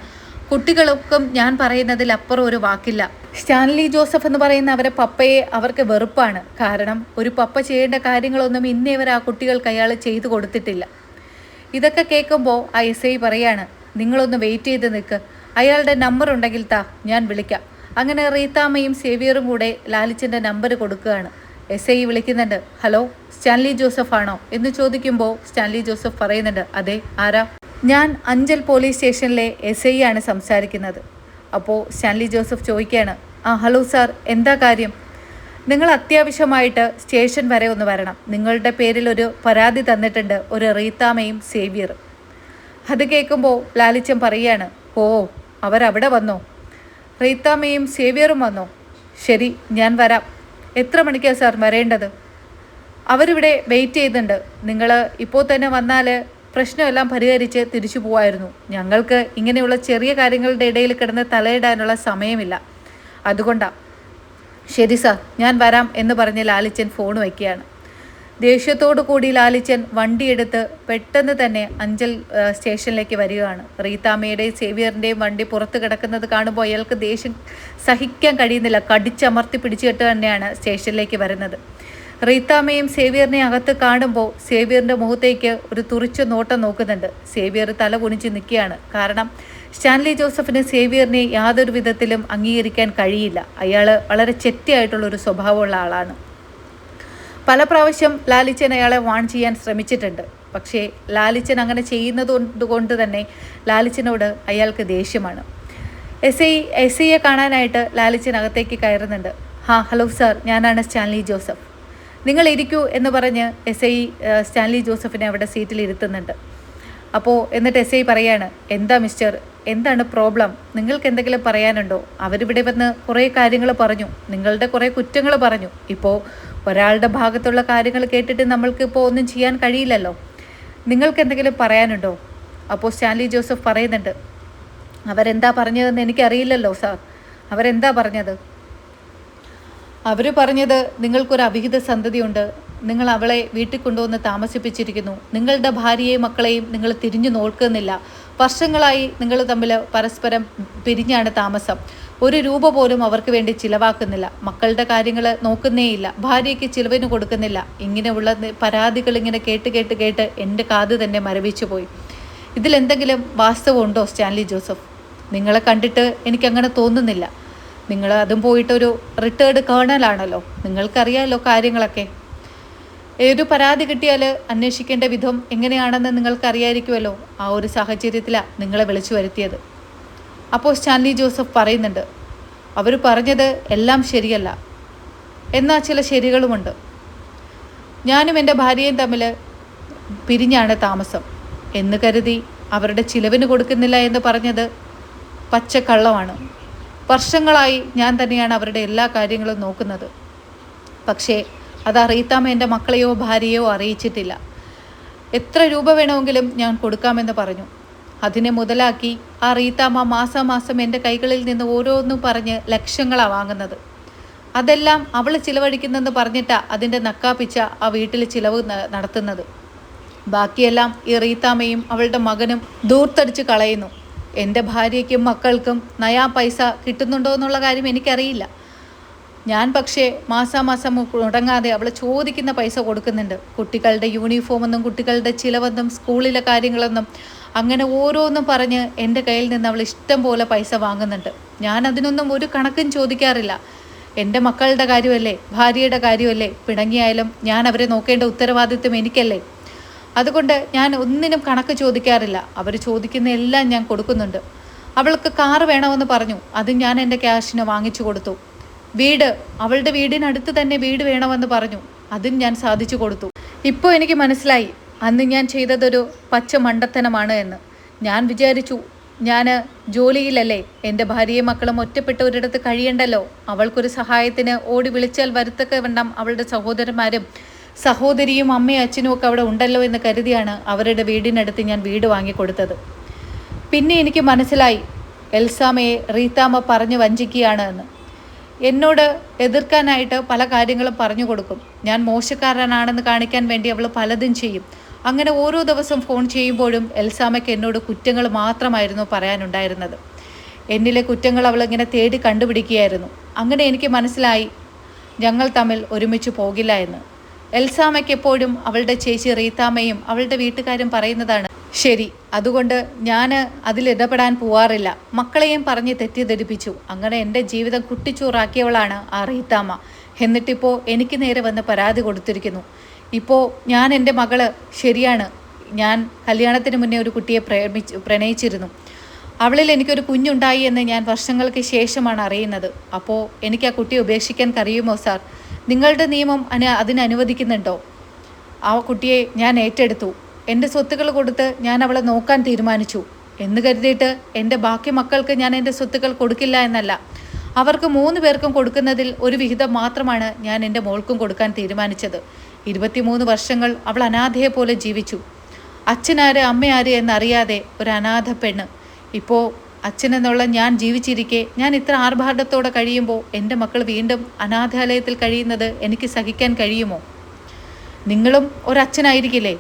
കുട്ടികൾക്കും ഞാൻ പറയുന്നതിലപ്പുറം ഒരു വാക്കില്ല. സ്റ്റാൻലി ജോസഫ് എന്ന് പറയുന്ന അവരെ പപ്പയെ അവർക്ക് വെറുപ്പാണ്. കാരണം ഒരു പപ്പ ചെയ്യേണ്ട കാര്യങ്ങളൊന്നും ഇന്നേ വരെ ആ കുട്ടികൾക്ക് അയാൾ ചെയ്തു കൊടുത്തിട്ടില്ല. ഇതൊക്കെ കേൾക്കുമ്പോൾ ആ എസ് ഐ പറയാണ്, നിങ്ങളൊന്ന് വെയിറ്റ് ചെയ്ത് നിൽക്ക്, അയാളുടെ നമ്പർ ഉണ്ടെങ്കിൽ താ, ഞാൻ വിളിക്കാം. അങ്ങനെ റീത്താമ്മയും സേവിയറും കൂടെ ലാലിച്ചൻ്റെ നമ്പർ കൊടുക്കുകയാണ്. എസ് ഐ വിളിക്കുന്നുണ്ട്. ഹലോ, സ്റ്റാൻലി ജോസഫ് ആണോ എന്ന് ചോദിക്കുമ്പോൾ സ്റ്റാൻലി ജോസഫ് പറയുന്നുണ്ട്, അതെ, ആരാ? ഞാൻ അഞ്ചൽ പോലീസ് സ്റ്റേഷനിലെ എസ് ഐ ആണ് സംസാരിക്കുന്നത്. അപ്പോൾ സ്റ്റാൻലി ജോസഫ് ചോദിക്കുകയാണ്, ഹലോ സാർ, എന്താ കാര്യം? നിങ്ങൾ അത്യാവശ്യമായിട്ട് സ്റ്റേഷൻ വരെ ഒന്ന് വരണം. നിങ്ങളുടെ പേരിൽ ഒരു പരാതി തന്നിട്ടുണ്ട് ഒരു റീത്താമ്മയും സേവിയറും. അത് കേൾക്കുമ്പോൾ ലാലിച്ചൻ പറയുകയാണ്, ഓ, അവരവിടെ വന്നോ? റീത്താമ്മയും സേവിയറും വന്നോ? ശരി, ഞാൻ വരാം. എത്ര മണിക്കാണ് സാർ വരേണ്ടത്? അവരിവിടെ വെയിറ്റ് ചെയ്യുന്നുണ്ട്. നിങ്ങൾ ഇപ്പോൾ തന്നെ വന്നാൽ പ്രശ്നമെല്ലാം പരിഹരിച്ച് തിരിച്ചു പോവായിരുന്നു. ഞങ്ങൾക്ക് ഇങ്ങനെയുള്ള ചെറിയ കാര്യങ്ങളുടെ ഇടയിൽ കിടന്ന് തലയിടാനുള്ള സമയമില്ല. അതുകൊണ്ടാണ്. ശരി സാർ, ഞാൻ വരാം എന്ന് പറഞ്ഞ് ലാലിച്ചൻ ഫോൺ വയ്ക്കുകയാണ്. ദേഷ്യത്തോടു കൂടി ലാലിച്ചൻ വണ്ടിയെടുത്ത് പെട്ടെന്ന് തന്നെ അഞ്ചൽ സ്റ്റേഷനിലേക്ക് വരികയാണ്. റീത്താമ്മയുടെയും സേവിയറിൻ്റെയും വണ്ടി പുറത്ത് കിടക്കുന്നത് കാണുമ്പോൾ അയാൾക്ക് ദേഷ്യം സഹിക്കാൻ കഴിയുന്നില്ല. കടിച്ചമർത്തി പിടിച്ചിട്ട് തന്നെയാണ് സ്റ്റേഷനിലേക്ക് വരുന്നത്. റീത്താമ്മയും സേവിയറിനെ അകത്ത് കാണുമ്പോൾ സേവിയറിൻ്റെ മുഖത്തേക്ക് ഒരു തുറിച്ച നോട്ടം നോക്കുന്നുണ്ട്. സേവിയർ തല കുനിച്ച് നിൽക്കുകയാണ്. കാരണം സ്റ്റാൻലി ജോസഫിന് സേവിയറിനെ യാതൊരു വിധത്തിലും അംഗീകരിക്കാൻ കഴിയില്ല. അയാൾ വളരെ ചെറ്റയായിട്ടുള്ളൊരു സ്വഭാവമുള്ള ആളാണ്. പല പ്രാവശ്യം ലാലിച്ചൻ അയാളെ വാൺ ചെയ്യാൻ ശ്രമിച്ചിട്ടുണ്ട്. പക്ഷേ ലാലിച്ചൻ അങ്ങനെ ചെയ്യുന്നത് കൊണ്ട് തന്നെ ലാലിച്ചനോട് അയാൾക്ക് ദേഷ്യമാണ്. എസ് ഐയെ കാണാനായിട്ട് ലാലിച്ചൻ അകത്തേക്ക് കയറുന്നുണ്ട്. ഹലോ സാർ, ഞാനാണ് സ്റ്റാൻലി ജോസഫ്. നിങ്ങൾ ഇരിക്കൂ എന്ന് പറഞ്ഞ് എസ് ഐ സ്റ്റാൻലി ജോസഫിനെ അവിടെ സീറ്റിൽ ഇരുത്തുന്നുണ്ട്. അപ്പോൾ എന്നിട്ട് എസ് ഐ പറയാണ്, എന്താ മിസ്റ്റർ, എന്താണ് പ്രോബ്ലം? നിങ്ങൾക്ക് എന്തെങ്കിലും പറയാനുണ്ടോ? അവരിവിടെ വന്ന് കുറേ കാര്യങ്ങൾ പറഞ്ഞു, നിങ്ങളുടെ കുറേ കുറ്റങ്ങൾ പറഞ്ഞു. ഇപ്പോൾ ഒരാളുടെ ഭാഗത്തുള്ള കാര്യങ്ങൾ കേട്ടിട്ട് നമ്മൾക്ക് ഇപ്പോൾ ഒന്നും ചെയ്യാൻ കഴിയില്ലല്ലോ. നിങ്ങൾക്ക് എന്തെങ്കിലും പറയാനുണ്ടോ? അപ്പോൾ സ്റ്റാൻലി ജോസഫ് പറയുന്നുണ്ട്, അവരെന്താ പറഞ്ഞതെന്ന് എനിക്കറിയില്ലല്ലോ സാർ. അവരെന്താ പറഞ്ഞത്? അവർ പറഞ്ഞത് നിങ്ങൾക്കൊരു അവിഹിത സന്തതിയുണ്ട്, നിങ്ങൾ അവളെ വീട്ടിൽ കൊണ്ടുവന്ന് താമസിപ്പിച്ചിരിക്കുന്നു, നിങ്ങളുടെ ഭാര്യയെയും മക്കളെയും നിങ്ങൾ തിരിഞ്ഞു നോക്കുന്നില്ല, വർഷങ്ങളായി നിങ്ങൾ തമ്മിൽ പരസ്പരം പിരിഞ്ഞാണ് താമസം, ഒരു രൂപ പോലും അവർക്ക് വേണ്ടി ചിലവാക്കുന്നില്ല, മക്കളുടെ കാര്യങ്ങൾ നോക്കുന്നേയില്ല, ഭാര്യയ്ക്ക് ചിലവിന് കൊടുക്കുന്നില്ല. ഇങ്ങനെയുള്ള പരാതികൾ ഇങ്ങനെ കേട്ട് എൻ്റെ കാത് തന്നെ മരവിച്ചു പോയി. ഇതിലെന്തെങ്കിലും വാസ്തവമുണ്ടോ സ്റ്റാൻലി ജോസഫ്? നിങ്ങളെ കണ്ടിട്ട് എനിക്കങ്ങനെ തോന്നുന്നില്ല. നിങ്ങൾ അതും പോയിട്ടൊരു റിട്ടയർഡ് കേണലാണല്ലോ, നിങ്ങൾക്കറിയാമല്ലോ കാര്യങ്ങളൊക്കെ. ഏതൊരു പരാതി കിട്ടിയാൽ അന്വേഷിക്കേണ്ട വിധം എങ്ങനെയാണെന്ന് നിങ്ങൾക്കറിയായിരിക്കുമല്ലോ. ആ ഒരു സാഹചര്യത്തിലാണ് നിങ്ങളെ വിളിച്ചു വരുത്തിയത്. അപ്പോൾ സ്റ്റാൻലി ജോസഫ് പറയുന്നുണ്ട്, അവർ പറഞ്ഞത് എല്ലാം ശരിയല്ല, എന്നാൽ ചില ശരികളുമുണ്ട്. ഞാനും എൻ്റെ ഭാര്യയും തമ്മിൽ പിരിഞ്ഞാണ് താമസം എന്ന് കരുതി അവരുടെ ചിലവിന് കൊടുക്കുന്നില്ല എന്ന് പറഞ്ഞത് പച്ചക്കള്ളമാണ്. വർഷങ്ങളായി ഞാൻ തന്നെയാണ് അവരുടെ എല്ലാ കാര്യങ്ങളും നോക്കുന്നത്. പക്ഷേ അത് റീത്താമ്മ എൻ്റെ മക്കളെയോ ഭാര്യയോ അറിയിച്ചിട്ടില്ല. എത്ര രൂപ വേണമെങ്കിലും ഞാൻ കൊടുക്കാമെന്ന് പറഞ്ഞു. അതിനെ മുതലാക്കി റീത്താമ്മ മാസാമാസം എൻ്റെ കൈകളിൽ നിന്ന് ഓരോന്നും പറഞ്ഞ് ലക്ഷങ്ങളാണ് വാങ്ങുന്നത്. അതെല്ലാം അവൾ ചിലവഴിക്കുന്നെന്ന് പറഞ്ഞിട്ടാണ് അതിൻ്റെ നക്കാപ്പിച്ച ആ വീട്ടിൽ ചിലവ് നടത്തുന്നത്. ബാക്കിയെല്ലാം ഈ റീത്താമ്മയും അവളുടെ മകനും ദൂർത്തടിച്ച് കളയുന്നു. എൻ്റെ ഭാര്യയ്ക്കും മക്കൾക്കും നയാ പൈസ കിട്ടുന്നുണ്ടോ എന്നുള്ള കാര്യം എനിക്കറിയില്ല. ഞാൻ പക്ഷേ മാസാമാസം മുടങ്ങാതെ അവൾ ചോദിക്കുന്ന പൈസ കൊടുക്കുന്നുണ്ട്. കുട്ടികളുടെ യൂണിഫോമെന്നും കുട്ടികളുടെ ചിലവെന്നും സ്കൂളിലെ കാര്യങ്ങളെന്നും അങ്ങനെ ഓരോന്നും പറഞ്ഞ് എൻ്റെ കയ്യിൽ നിന്ന് അവൾ ഇഷ്ടം പോലെ പൈസ വാങ്ങുന്നുണ്ട്. ഞാൻ അതിനൊന്നും ഒരു കണക്കും ചോദിക്കാറില്ല. എൻ്റെ മക്കളുടെ കാര്യമല്ലേ, ഭാര്യയുടെ കാര്യമല്ലേ, പിണങ്ങിയായാലും ഞാൻ അവരെ നോക്കേണ്ട ഉത്തരവാദിത്വം എനിക്കല്ലേ. അതുകൊണ്ട് ഞാൻ ഒന്നിനും കണക്ക് ചോദിക്കാറില്ല. അവർ ചോദിക്കുന്ന എല്ലാം ഞാൻ കൊടുക്കുന്നുണ്ട്. അവൾക്ക് കാറ് വേണമെന്ന് പറഞ്ഞു, അത് ഞാൻ എൻ്റെ ക്യാഷിന് വാങ്ങിച്ചു കൊടുത്തു. വീട്, അവളുടെ വീടിനടുത്ത് തന്നെ വീട് വേണമെന്ന് പറഞ്ഞു, അതും ഞാൻ സാധിച്ചു കൊടുത്തു. ഇപ്പോൾ എനിക്ക് മനസ്സിലായി അന്ന് ഞാൻ ചെയ്തതൊരു പച്ച മണ്ടത്തനമാണ് എന്ന്. ഞാൻ വിചാരിച്ചു ഞാൻ ജോലിയിലല്ലേ, എൻ്റെ ഭാര്യയും മക്കളും ഒറ്റപ്പെട്ട ഒരിടത്ത് കഴിയണ്ടല്ലോ, അവൾക്കൊരു സഹായത്തിന് ഓടി വിളിച്ചാൽ വരുത്തൊക്കെ വേണം അവളുടെ സഹോദരന്മാരും സഹോദരിയും അമ്മയും അച്ഛനും ഒക്കെ അവിടെ ഉണ്ടല്ലോ എന്ന് കരുതിയാണ് അവരുടെ വീടിനടുത്ത് ഞാൻ വീട് വാങ്ങിക്കൊടുത്തത്. പിന്നെ എനിക്ക് മനസ്സിലായി എൽസാമയെ റീത്താമ്മ പറഞ്ഞു വഞ്ചിക്കുകയാണ് എന്ന്. എന്നോട് എതിർക്കാനായിട്ട് പല കാര്യങ്ങളും പറഞ്ഞു കൊടുക്കും. ഞാൻ മോശക്കാരനാണെന്ന് കാണിക്കാൻ വേണ്ടി അവൾ പലതും ചെയ്യും. അങ്ങനെ ഓരോ ദിവസം ഫോൺ ചെയ്യുമ്പോഴും എൽസാമയ്ക്ക് എന്നോട് കുറ്റങ്ങൾ മാത്രമായിരുന്നു പറയാനുണ്ടായിരുന്നത്. എന്നിലെ കുറ്റങ്ങൾ അവളിങ്ങനെ തേടി കണ്ടുപിടിക്കുകയായിരുന്നു. അങ്ങനെ എനിക്ക് മനസ്സിലായി ഞങ്ങൾ തമ്മിൽ ഒരുമിച്ച് പോകില്ല എന്ന്. എൽസാമയ്ക്ക് എപ്പോഴും അവളുടെ ചേച്ചി റീത്താമ്മയും അവളുടെ വീട്ടുകാരും പറയുന്നതാണ് ശരി. അതുകൊണ്ട് ഞാൻ അതിലിടപെടാൻ പോവാറില്ല. മക്കളെയും പറഞ്ഞ് തെറ്റിദ്ധരിപ്പിച്ചു. അങ്ങനെ എൻ്റെ ജീവിതം കുട്ടിച്ചോറാക്കിയവളാണ് ആ റീത്താമ്മ. എന്നിട്ടിപ്പോൾ എനിക്ക് നേരെ വന്ന് പരാതി കൊടുത്തിരിക്കുന്നു. ഇപ്പോൾ ഞാൻ എൻ്റെ മകള് ശരിയാണ്, ഞാൻ കല്യാണത്തിന് മുന്നേ ഒരു കുട്ടിയെ പ്രണയിച്ചിരുന്നു. അവളിൽ എനിക്കൊരു കുഞ്ഞുണ്ടായി എന്ന് ഞാൻ വർഷങ്ങൾക്ക് ശേഷമാണ് അറിയുന്നത്. അപ്പോൾ എനിക്ക് ആ കുട്ടിയെ ഉപേക്ഷിക്കാൻ കഴിയുമോ സാർ? നിങ്ങളുടെ നിയമം അതിനനുവദിക്കുന്നുണ്ടോ? ആ കുട്ടിയെ ഞാൻ ഏറ്റെടുത്തു. എൻ്റെ സ്വത്തുക്കൾ കൊടുത്ത് ഞാൻ അവളെ നോക്കാൻ തീരുമാനിച്ചു എന്ന് കരുതിയിട്ട് എൻ്റെ ബാക്കി മക്കൾക്ക് ഞാൻ എൻ്റെ സ്വത്തുക്കൾ കൊടുക്കില്ല എന്നല്ല. അവർക്ക് 3 പേർക്കും കൊടുക്കുന്നതിൽ ഒരു വിഹിതം മാത്രമാണ് ഞാൻ എൻ്റെ മോൾക്കും കൊടുക്കാൻ തീരുമാനിച്ചത്. 23 വർഷങ്ങൾ അവൾ അനാഥയെ പോലെ ജീവിച്ചു. അച്ഛനാര് അമ്മയാര് എന്നറിയാതെ ഒരു അനാഥ പെണ്ണ്. ഇപ്പോൾ അച്ഛനെന്നുള്ള ഞാൻ ജീവിച്ചിരിക്കെ ഞാൻ ഇത്ര ആർഭാടത്തോടെ കഴിയുമ്പോൾ എൻ്റെ മക്കൾ വീണ്ടും അനാഥാലയത്തിൽ കഴിയുന്നത് എനിക്ക് സഹിക്കാൻ കഴിയുമോ? നിങ്ങളും ഒരച്ഛനായിരിക്കില്ലേ?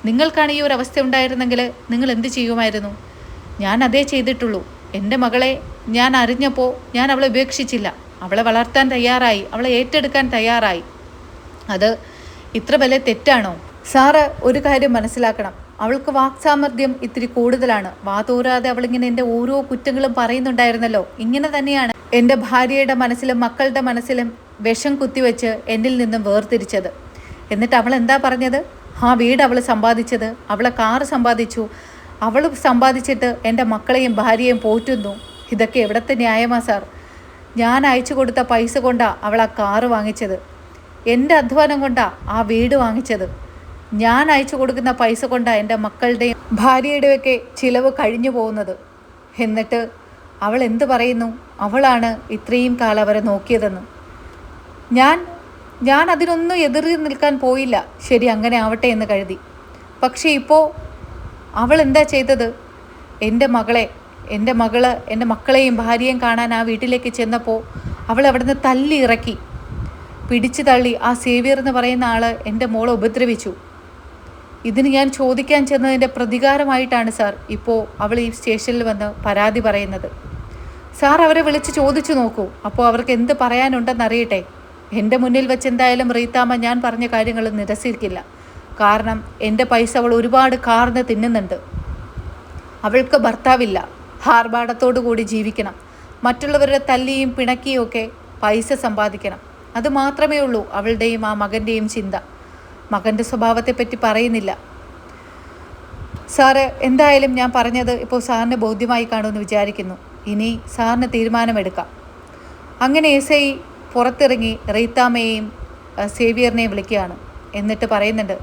നിങ്ങൾക്കാണ് ഈ ഒരു അവസ്ഥ ഉണ്ടായിരുന്നെങ്കിൽ നിങ്ങൾ എന്ത് ചെയ്യുമായിരുന്നു? ഞാൻ അതേ ചെയ്തിട്ടുള്ളൂ. എൻ്റെ മകളെ ഞാൻ അറിഞ്ഞപ്പോൾ ഞാൻ അവളെ ഉപേക്ഷിച്ചില്ല. അവളെ വളർത്താൻ തയ്യാറായി, അവളെ ഏറ്റെടുക്കാൻ തയ്യാറായി. അത് ഇത്ര വലിയ തെറ്റാണോ? സാറ് ഒരു കാര്യം മനസ്സിലാക്കണം. അവൾക്ക് വാക്സാമർഥ്യം ഇത്തിരി കൂടുതലാണ്. വാതോരാതെ അവളിങ്ങനെ എൻ്റെ ഓരോ കുറ്റങ്ങളും പറയുന്നുണ്ടായിരുന്നല്ലോ. ഇങ്ങനെ തന്നെയാണ് എൻ്റെ ഭാര്യയുടെ മനസ്സിലും മക്കളുടെ മനസ്സിലും വിഷം കുത്തിവെച്ച് എന്നിൽ നിന്നും വേർതിരിച്ചത്. എന്നിട്ട് അവൾ എന്താ പറഞ്ഞത്? ആ വീട് അവൾ സമ്പാദിച്ചത്, അവളെ കാറ് സമ്പാദിച്ചു, അവൾ സമ്പാദിച്ചിട്ട് എൻ്റെ മക്കളെയും ഭാര്യയും പോറ്റുന്നു. ഇതൊക്കെ എവിടത്തെ ന്യായമാ സാർ? ഞാൻ അയച്ചു കൊടുത്ത പൈസ കൊണ്ടാണ് അവൾ ആ കാറ് വാങ്ങിച്ചത്. എൻ്റെ അധ്വാനം കൊണ്ടാണ് ആ വീട് വാങ്ങിച്ചത്. ഞാൻ അയച്ചു കൊടുക്കുന്ന പൈസ കൊണ്ടാണ് എൻ്റെ മക്കളുടെയും ഭാര്യയുടെയൊക്കെ ചിലവ് കഴിഞ്ഞു പോകുന്നത്. എന്നിട്ട് അവൾ എന്ത് പറയുന്നു? അവളാണ് ഇത്രയും കാലം അവരെ നോക്കിയതെന്ന്. ഞാൻ അതിനൊന്നും എതിറി നിൽക്കാൻ പോയില്ല. ശരി, അങ്ങനെ ആവട്ടെ എന്ന് കരുതി. പക്ഷേ ഇപ്പോൾ അവൾ എന്താ ചെയ്തത്? എൻ്റെ മക്കളെയും ഭാര്യയും കാണാൻ ആ വീട്ടിലേക്ക് ചെന്നപ്പോൾ അവൾ അവിടുന്ന് തല്ലി ഇറക്കി, പിടിച്ചു തള്ളി. ആ സേവിയർ എന്ന് പറയുന്ന ആൾ എൻ്റെ മോളെ ഉപദ്രവിച്ചു. ഇതിന് ഞാൻ ചോദിക്കാൻ ചെന്നതിൻ്റെ പ്രതികാരമായിട്ടാണ് സാർ ഇപ്പോൾ അവൾ ഈ സ്റ്റേഷനിൽ വന്ന് പരാതി പറയുന്നത്. സാർ അവരെ വിളിച്ച് ചോദിച്ചു നോക്കൂ. അപ്പോൾ അവർക്ക് എന്ത് പറയാനുണ്ടെന്നറിയട്ടെ. എൻ്റെ മുന്നിൽ വെച്ച് എന്തായാലും റീത്താമ്മ ഞാൻ പറഞ്ഞ കാര്യങ്ങൾ നിരസിക്കില്ല. കാരണം എൻ്റെ പൈസ അവൾ ഒരുപാട് കാർന്ന് തിന്നുന്നുണ്ട്. അവൾക്ക് ഭർത്താവില്ല, ആർഭാടത്തോടു കൂടി ജീവിക്കണം, മറ്റുള്ളവരുടെ തല്ലിയും പിണക്കിയും ഒക്കെ പൈസ സമ്പാദിക്കണം. അത് മാത്രമേ ഉള്ളൂ അവളുടെയും ആ മകൻ്റെയും ചിന്ത. മകൻ്റെ സ്വഭാവത്തെപ്പറ്റി പറയുന്നില്ല. സാറ് എന്തായാലും ഞാൻ പറഞ്ഞത് ഇപ്പോൾ സാറിന് ബോധ്യമായി കാണുമെന്ന് വിചാരിക്കുന്നു. ഇനി സാറിന് തീരുമാനമെടുക്കാം. അങ്ങനെ എസ് ഐ പുറത്തിറങ്ങി റീത്താമ്മയെയും സേവിയറിനെയും വിളിക്കുകയാണ്. എന്നിട്ട് പറയുന്നുണ്ട്,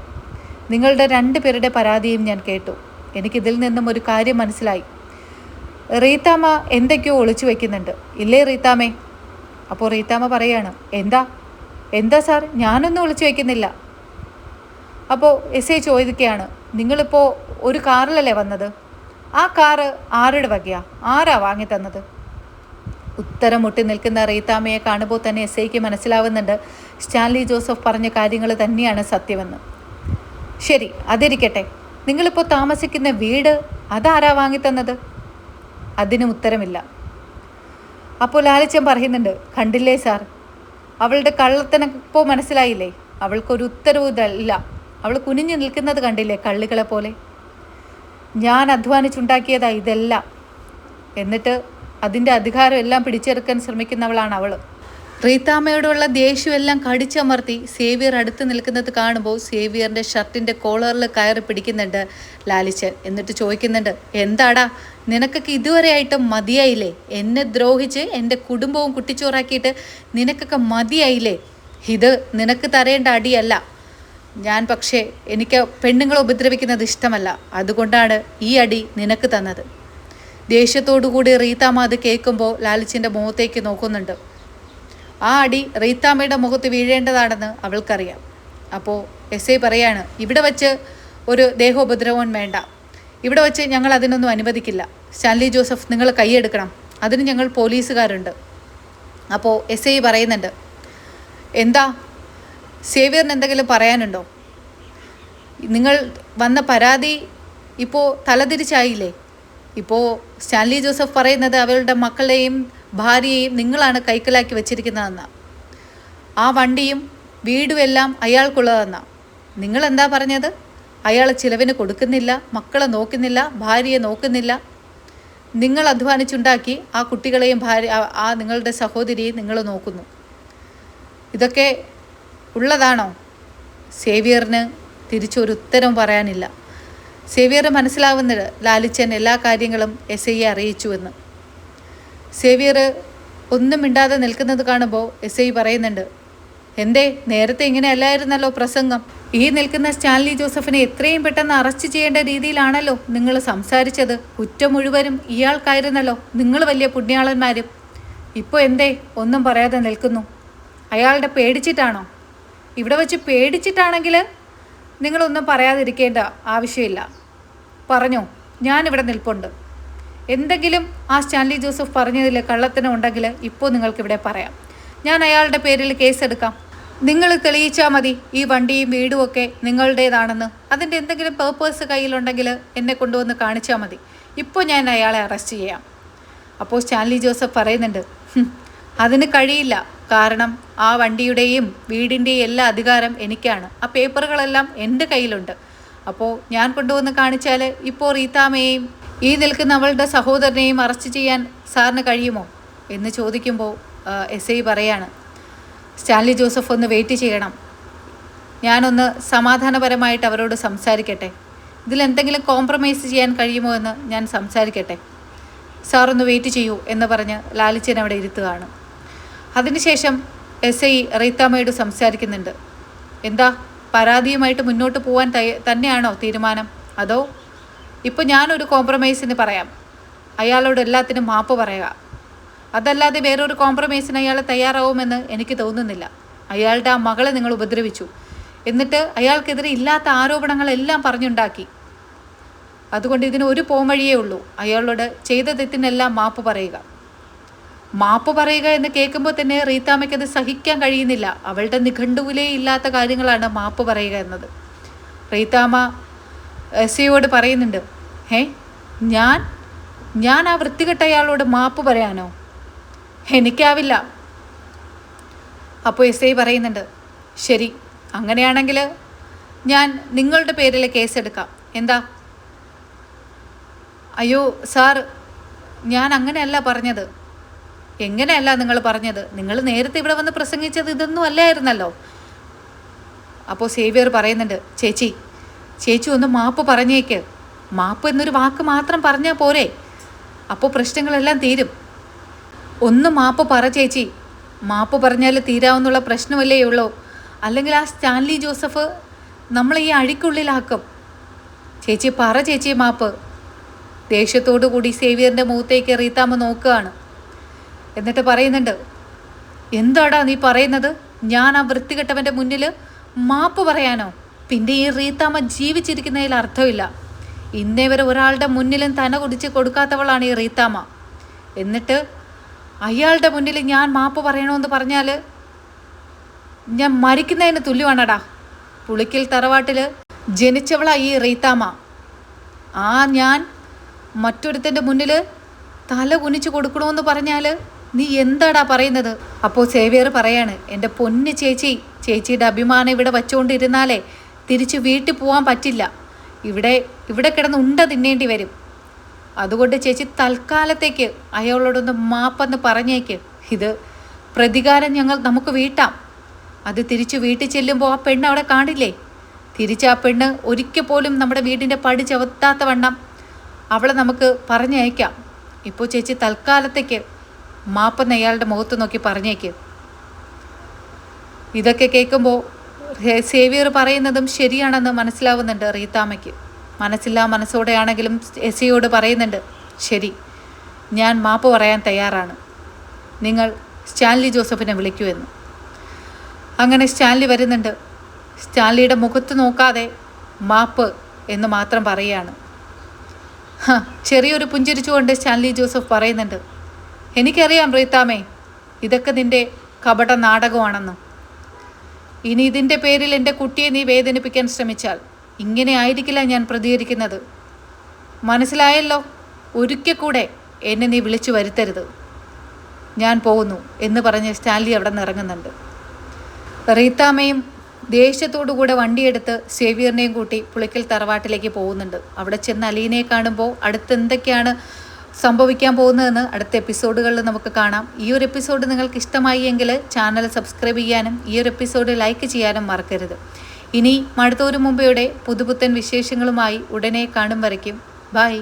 നിങ്ങളുടെ 2 പേരുടെ പരാതിയും ഞാൻ കേട്ടു. എനിക്കിതിൽ നിന്നും ഒരു കാര്യം മനസ്സിലായി. റീത്താമ്മ എന്തൊക്കെയോ ഒളിച്ചു വയ്ക്കുന്നുണ്ട്, ഇല്ലേ റീത്താമ്മേ? അപ്പോൾ റീത്താമ്മ പറയാണ്, എന്താ സാർ? ഞാനൊന്നും ഒളിച്ചു വയ്ക്കുന്നില്ല. അപ്പോൾ എസ് ഐ ചോദിക്കുകയാണ്, നിങ്ങളിപ്പോൾ ഒരു കാറിലല്ലേ വന്നത്? ആ കാറ് ആരുടെ വകയാ? ആരാ വാങ്ങി തന്നത്? ഉത്തരം മുട്ടി നിൽക്കുന്ന റീത്താമ്മയെ കാണുമ്പോൾ തന്നെ എസ് ഐക്ക് മനസ്സിലാവുന്നുണ്ട് സ്റ്റാൻലി ജോസഫ് പറഞ്ഞ കാര്യങ്ങൾ തന്നെയാണ് സത്യമെന്ന്. ശരി, അതിരിക്കട്ടെ, നിങ്ങളിപ്പോൾ താമസിക്കുന്ന വീട് അതാരാ വാങ്ങിത്തന്നത്? അതിനും ഉത്തരമില്ല. അപ്പോൾ ലാലിച്ചൻ പറയുന്നുണ്ട്, കണ്ടില്ലേ സാർ, അവളുടെ കള്ളത്തനപ്പോൾ മനസ്സിലായില്ലേ? അവൾക്കൊരു ഉത്തരവും ഇല്ല. അവൾ കുനിഞ്ഞു നിൽക്കുന്നത് കണ്ടില്ലേ, കള്ളികളെ പോലെ. ഞാൻ അധ്വാനിച്ചുണ്ടാക്കിയതാ ഇതെല്ലാം. എന്നിട്ട് അതിൻ്റെ അധികാരം എല്ലാം പിടിച്ചെടുക്കാൻ ശ്രമിക്കുന്നവളാണ് അവൾ. റീത്താമ്മയോടുള്ള ദേഷ്യമെല്ലാം കടിച്ചമർത്തി സേവിയർ അടുത്ത് നിൽക്കുന്നത് കാണുമ്പോൾ സേവിയറിൻ്റെ ഷർട്ടിൻ്റെ കോളറിൽ കയറി പിടിക്കുന്നുണ്ട് ലാലിച്ചൻ. എന്നിട്ട് ചോദിക്കുന്നുണ്ട്, എന്താടാ നിനക്കൊക്കെ ഇതുവരെ ആയിട്ടും മതിയായില്ലേ? എന്നെ ദ്രോഹിച്ച് എൻ്റെ കുടുംബവും കുട്ടിച്ചോറാക്കിയിട്ട് നിനക്കൊക്കെ മതിയായില്ലേ? ഇത് നിനക്ക് തരേണ്ട അടിയല്ല ഞാൻ. പക്ഷേ എനിക്ക് പെണ്ണുങ്ങളെ ഉപദ്രവിക്കുന്നത് ഇഷ്ടമല്ല, അതുകൊണ്ടാണ് ഈ അടി നിനക്ക് തന്നത്. ദേഷ്യത്തോടുകൂടി റീത്താമ്മ അത് കേൾക്കുമ്പോൾ ലാലിച്ചിൻ്റെ മുഖത്തേക്ക് നോക്കുന്നുണ്ട്. ആ അടി റീത്താമ്മയുടെ മുഖത്ത് വീഴേണ്ടതാണെന്ന് അവൾക്കറിയാം. അപ്പോൾ എസ് ഐ പറയാണ്, ഇവിടെ വച്ച് ഒരു ദേഹോപദ്രവം വേണ്ട, ഇവിടെ വച്ച് ഞങ്ങൾ അതിനൊന്നും അനുവദിക്കില്ല. സ്റ്റാൻലി ജോസഫ്, നിങ്ങൾ കൈയെടുക്കണം, അതിന് ഞങ്ങൾ പോലീസുകാരുണ്ട്. അപ്പോൾ എസ് ഐ പറയുന്നുണ്ട്, എന്താ സേവിയറിന് എന്തെങ്കിലും പറയാനുണ്ടോ? നിങ്ങൾ വന്ന പരാതി ഇപ്പോൾ തലതിരിച്ചായില്ലേ? ഇപ്പോൾ സ്റ്റാൻലി ജോസഫ് പറയുന്നത് അവരുടെ മക്കളെയും ഭാര്യയെയും നിങ്ങളാണ് കൈക്കലാക്കി വെച്ചിരിക്കുന്നതെന്നാണ്. ആ വണ്ടിയും വീടും എല്ലാം അയാൾക്കുള്ളതെന്നാണ്. നിങ്ങളെന്താ പറഞ്ഞത്? അയാൾ ചിലവിന് കൊടുക്കുന്നില്ല, മക്കളെ നോക്കുന്നില്ല, ഭാര്യയെ നോക്കുന്നില്ല. നിങ്ങൾ അധ്വാനിച്ചുണ്ടാക്കി ആ കുട്ടികളെയും ആ നിങ്ങളുടെ സഹോദരിയെയും നിങ്ങൾ നോക്കുന്നു. ഇതൊക്കെ ഉള്ളതാണോ? സേവിയറിന് തിരിച്ചൊരു ഉത്തരവും പറയാനില്ല. സേവിയർ മനസ്സിലാവുന്നത് ലാലിച്ചൻ എല്ലാ കാര്യങ്ങളും എസ് ഐയെ അറിയിച്ചുവെന്ന്. സേവിയർ ഒന്നും മിണ്ടാതെ നിൽക്കുന്നത് കാണുമ്പോൾ എസ് ഐ പറയുന്നുണ്ട്, എന്തേ നേരത്തെ ഇങ്ങനെ അല്ലായിരുന്നല്ലോ പ്രസംഗം? ഈ നിൽക്കുന്ന സ്റ്റാൻലി ജോസഫിനെ എത്രയും പെട്ടെന്ന് അറസ്റ്റ് ചെയ്യേണ്ട രീതിയിലാണല്ലോ നിങ്ങൾ സംസാരിച്ചത്. കുറ്റം മുഴുവനും ഇയാൾക്കായിരുന്നല്ലോ, നിങ്ങൾ വലിയ പുണ്യാളന്മാരും. ഇപ്പോൾ എന്തേ ഒന്നും പറയാതെ നിൽക്കുന്നു? അയാളുടെ പേടിച്ചിട്ടാണോ? ഇവിടെ വെച്ച് പേടിച്ചിട്ടാണെങ്കിൽ നിങ്ങളൊന്നും പറയാതിരിക്കേണ്ട ആവശ്യമില്ല. പറഞ്ഞോ, ഞാനിവിടെ നിൽപ്പുണ്ട്. എന്തെങ്കിലും ആ സ്റ്റാൻലി ജോസഫ് പറഞ്ഞതിൽ കള്ളത്തനം ഉണ്ടെങ്കിൽ ഇപ്പോൾ നിങ്ങൾക്കിവിടെ പറയാം. ഞാൻ അയാളുടെ പേരിൽ കേസെടുക്കാം. നിങ്ങൾ തെളിയിച്ചാൽ മതി ഈ വണ്ടിയും വീടും ഒക്കെ നിങ്ങളുടേതാണെന്ന്. അതിൻ്റെ എന്തെങ്കിലും പേപ്പേഴ്സ് കയ്യിലുണ്ടെങ്കിൽ എന്നെ കൊണ്ടുവന്ന് കാണിച്ചാൽ മതി. ഇപ്പോൾ ഞാൻ അയാളെ അറസ്റ്റ് ചെയ്യാം. അപ്പോൾ സ്റ്റാൻലി ജോസഫ് പറയുന്നുണ്ട്, അതിന് കഴിയില്ല. കാരണം ആ വണ്ടിയുടെയും വീടിൻ്റെയും എല്ലാ അധികാരം എനിക്കാണ്. ആ പേപ്പറുകളെല്ലാം എൻ്റെ കയ്യിലുണ്ട്. അപ്പോൾ ഞാൻ കൊണ്ടുവന്ന് കാണിച്ചാൽ ഇപ്പോൾ റീത്താമ്മയെയും ഈ നിൽക്കുന്ന അവളുടെ സഹോദരനെയും അറസ്റ്റ് ചെയ്യാൻ സാറിന് കഴിയുമോ എന്ന് ചോദിക്കുമ്പോൾ എസ് ഐ പറയാണ്, സ്റ്റാൻലി ജോസഫ് ഒന്ന് വെയിറ്റ് ചെയ്യണം. ഞാനൊന്ന് സമാധാനപരമായിട്ട് അവരോട് സംസാരിക്കട്ടെ. ഇതിലെന്തെങ്കിലും കോംപ്രമൈസ് ചെയ്യാൻ കഴിയുമോ എന്ന് ഞാൻ സംസാരിക്കട്ടെ. സാറൊന്ന് വെയിറ്റ് ചെയ്യൂ എന്ന് പറഞ്ഞ് ലാലിച്ചൻ അവിടെ ഇരുത്തുകയാണ്. അതിനുശേഷം എസ് ഐ റീത്താമ്മയോട് സംസാരിക്കുന്നുണ്ട്. എന്താ, പരാതിയുമായിട്ട് മുന്നോട്ട് പോകാൻ തന്നെയാണോ തീരുമാനം? അതോ ഇപ്പോൾ ഞാനൊരു കോംപ്രമൈസിന് പറയാം, അയാളോട് എല്ലാത്തിനും മാപ്പ് പറയുക. അതല്ലാതെ വേറൊരു കോംപ്രമൈസിന് അയാൾ തയ്യാറാവുമെന്ന് എനിക്ക് തോന്നുന്നില്ല. അയാളുടെ ആ മകളെ നിങ്ങൾ ഉപദ്രവിച്ചു, എന്നിട്ട് അയാൾക്കെതിരെ ഇല്ലാത്ത ആരോപണങ്ങളെല്ലാം പറഞ്ഞുണ്ടാക്കി. അതുകൊണ്ട് ഇതിന് ഒരു പോംവഴിയേ ഉള്ളൂ, അയാളോട് ചെയ്ത തെറ്റിനെല്ലാം മാപ്പ് പറയുക. മാപ്പ് പറയുക എന്ന് കേൾക്കുമ്പോൾ തന്നെ റീത്താമ്മയ്ക്കത് സഹിക്കാൻ കഴിയുന്നില്ല. അവളുടെ നിഘണ്ടുവിലേ ഇല്ലാത്ത കാര്യങ്ങളാണ് മാപ്പ് പറയുക എന്നത്. റീത്താമ്മ എസ് ഐയോട് പറയുന്നുണ്ട്, ഞാൻ ആ വൃത്തികെട്ട അയാളോട് മാപ്പ് പറയാനോ? എനിക്കാവില്ല. അപ്പോൾ എസ് ഐ പറയുന്നുണ്ട്, ശരി, അങ്ങനെയാണെങ്കിൽ ഞാൻ നിങ്ങളുടെ പേരിൽ കേസെടുക്കാം. എന്താ? അയ്യോ സാർ, ഞാൻ അങ്ങനെയല്ല പറഞ്ഞത്. എങ്ങനെയല്ല നിങ്ങൾ പറഞ്ഞത്? നിങ്ങൾ നേരത്തെ ഇവിടെ വന്ന് പ്രസംഗിച്ചത് ഇതൊന്നും അല്ലായിരുന്നല്ലോ. അപ്പോൾ സേവിയർ പറയുന്നുണ്ട്, ചേച്ചി ഒന്ന് മാപ്പ് പറഞ്ഞേക്ക്. മാപ്പ് എന്നൊരു വാക്ക് മാത്രം പറഞ്ഞാൽ പോരെ, അപ്പോൾ പ്രശ്നങ്ങളെല്ലാം തീരും. ഒന്ന് മാപ്പ് പറ ചേച്ചി. മാപ്പ് പറഞ്ഞാൽ തീരാവുന്നുള്ള പ്രശ്നമല്ലേ ഉള്ളൂ. അല്ലെങ്കിൽ ആ സ്റ്റാൻലി ജോസഫ് നമ്മളെ ഈ അഴിക്കുള്ളിലാക്കും. ചേച്ചി പറ ചേച്ചി മാപ്പ്. ദേഷ്യത്തോടു കൂടി സേവിയറിൻ്റെ മുഖത്തേക്ക് റീത്താമ്മ നോക്കുകയാണ്. എന്നിട്ട് പറയുന്നുണ്ട്, എന്താടാ നീ പറയുന്നത്? ഞാൻ ആ വൃത്തികെട്ടവൻ്റെ മുന്നിൽ മാപ്പ് പറയാനോ? പിന്നെ ഈ റീത്താമ്മ ജീവിച്ചിരിക്കുന്നതിൽ അർത്ഥമില്ല. ഇന്നേ വരെ ഒരാളുടെ മുന്നിലും തന കുടിച്ച് കൊടുക്കാത്തവളാണ് ഈ റീത്താമ്മ. എന്നിട്ട് അയാളുടെ മുന്നിൽ ഞാൻ മാപ്പ് പറയണമെന്ന് പറഞ്ഞാൽ ഞാൻ മരിക്കുന്നതിന് തുല്യമാണടാ. പുളിക്കൽ തറവാട്ടിൽ ജനിച്ചവളാ ഈ റീത്താമ്മ. ഞാൻ മറ്റൊരുത്തൻ്റെ മുന്നിൽ തല കുനിച്ച് കൊടുക്കണമെന്ന് പറഞ്ഞാൽ നീ എന്താടാ പറയുന്നത്? അപ്പോൾ സേവിയർ പറയാണ്, എൻ്റെ പൊന്ന് ചേച്ചി, ചേച്ചിയുടെ അഭിമാനം ഇവിടെ വച്ചുകൊണ്ടിരുന്നാലേ തിരിച്ച് വീട്ടിൽ പോകാൻ പറ്റില്ല. ഇവിടെ കിടന്ന് ഉണ്ട തിന്നേണ്ടി വരും. അതുകൊണ്ട് ചേച്ചി തൽക്കാലത്തേക്ക് അയാളോടൊന്ന് മാപ്പെന്ന് പറഞ്ഞേക്ക്. ഇത് പ്രതികാരം നമുക്ക് വീട്ടാം. അത് തിരിച്ച് വീട്ടിൽ ചെല്ലുമ്പോൾ ആ പെണ്ണ് അവിടെ കാണില്ലേ? തിരിച്ച് ആ പെണ്ണ് ഒരിക്കൽ പോലും നമ്മുടെ വീടിൻ്റെ പടി ചവിട്ടാത്ത വണ്ണം അവളെ നമുക്ക് പറഞ്ഞയക്കാം. ഇപ്പോൾ ചേച്ചി തൽക്കാലത്തേക്ക് മാപ്പെന്ന് അയാളുടെ മുഖത്ത് നോക്കി പറഞ്ഞേക്ക്. ഇതൊക്കെ കേൾക്കുമ്പോൾ സേവിയർ പറയുന്നതും ശരിയാണെന്ന് മനസ്സിലാവുന്നുണ്ട് റീത്താമ്മയ്ക്ക്. മനസ്സില്ലാ മനസ്സോടെയാണെങ്കിലും എസിയോട് പറയുന്നുണ്ട്, ശരി, ഞാൻ മാപ്പ് പറയാൻ തയ്യാറാണ്, നിങ്ങൾ സ്റ്റാൻലി ജോസഫിനെ വിളിക്കൂ എന്ന്. അങ്ങനെ സ്റ്റാൻലി വരുന്നുണ്ട്. സ്റ്റാൻലിയുടെ മുഖത്ത് നോക്കാതെ മാപ്പ് എന്ന് മാത്രം പറയുകയാണ്. ചെറിയൊരു പുഞ്ചിരിച്ചുകൊണ്ട് സ്റ്റാൻലി ജോസഫ് പറയുന്നുണ്ട്, എനിക്കറിയാം റീത്താമ്മേ, ഇതൊക്കെ നിൻ്റെ കപട നാടകമാണെന്ന്. ഇനി ഇതിൻ്റെ പേരിൽ എൻ്റെ കുട്ടിയെ നീ വേദനിപ്പിക്കാൻ ശ്രമിച്ചാൽ ഇങ്ങനെ ആയിരിക്കില്ല ഞാൻ പ്രതികരിക്കുന്നത്. മനസ്സിലായല്ലോ? ഒരിക്കൽ കൂടെ എന്നെ നീ വിളിച്ചു വരുത്തരുത്. ഞാൻ പോകുന്നു എന്ന് പറഞ്ഞ് സ്റ്റാൻലി അവിടെ നിന്ന് ഇറങ്ങുന്നുണ്ട്. റീത്താമ്മയും ദേഷ്യത്തോടുകൂടെ വണ്ടിയെടുത്ത് സേവിയറിനെയും കൂട്ടി പുളിക്കൽ തറവാട്ടിലേക്ക് പോകുന്നുണ്ട്. അവിടെ ചെന്ന് അലീനയെ കാണുമ്പോൾ അടുത്ത് എന്തൊക്കെയാണ് സംഭവിക്കാൻ പോകുന്നതെന്ന് അടുത്ത എപ്പിസോഡുകളിൽ നമുക്ക് കാണാം. ഈ ഒരു എപ്പിസോഡ് നിങ്ങൾക്ക് ഇഷ്ടമായി എങ്കിൽ ചാനൽ സബ്സ്ക്രൈബ് ചെയ്യാനും ഈ ഒരു എപ്പിസോഡ് ലൈക്ക് ചെയ്യാനും മറക്കരുത്. ഇനി മടുത്തോരു മുമ്പയുടെ പുതുപുത്തൻ വിശേഷങ്ങളുമായി ഉടനെ കാണും വരയ്ക്കും. ബൈ.